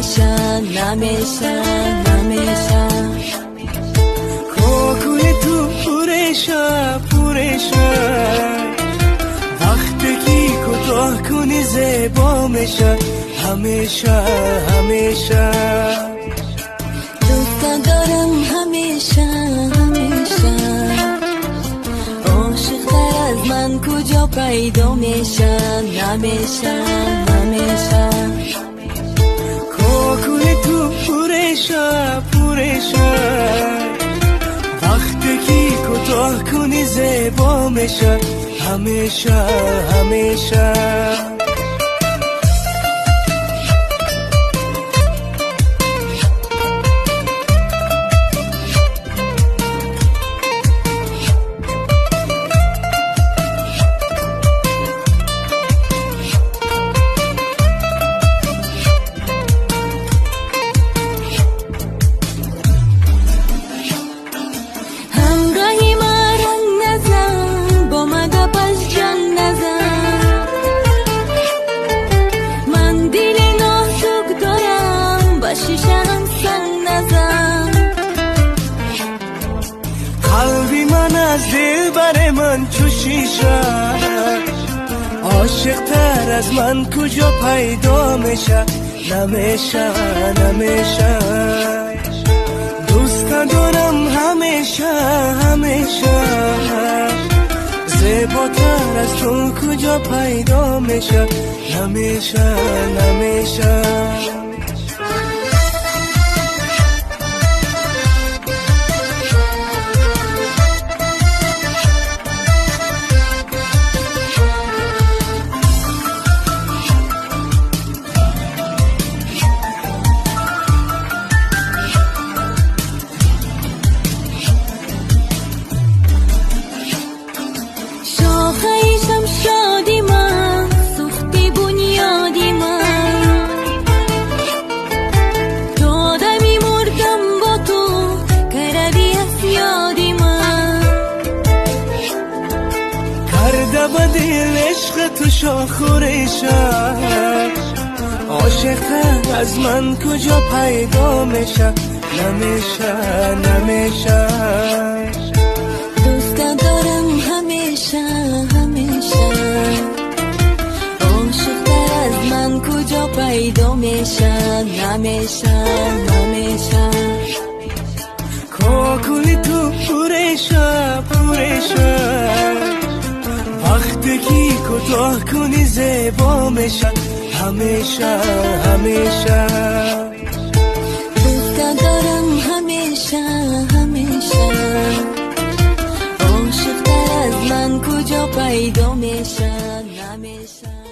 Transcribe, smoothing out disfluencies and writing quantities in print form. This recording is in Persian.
همیشه نمیشه نمیشه کوکوی تو پورشه پورشه وقتی که کوتاه کنی زیبا میشه همیشه همیشه دوست دارم همیشه همیشه عاشق‌تر از من کجا پیدا میشه نمیشه نمیشه کوکوی تو پورشه پورشه وقتی که کوتاه کنی زیبا میشه همیشه همیشه قلبی من از دل بر من چو شیشه عاشق تر از من کجا پیدا میشه نمیشه نمیشه دوست دارم همیشه همیشه زیباتر از تو کجا پیدا میشه نمیشه نمیشه خیشم شادی من سختی بنیادی من تا دمی مردم با تو کردی از یادی من کرده با دل عشق تو شاخورشه عاشق از من کجا پیدا میشه نمیشه نمیشه دوست دارم همیشه همیشه عاشق‌تر از من کجا پیدا میشه نمیشه نمیشه کوکوی تو پورشه پورشه وقتی که کوتاه کنی زیبا میشه همیشه همیشه دوست دارم همیشه همیشه عاشق‌تر از من کجا پیدا میشه نمیشه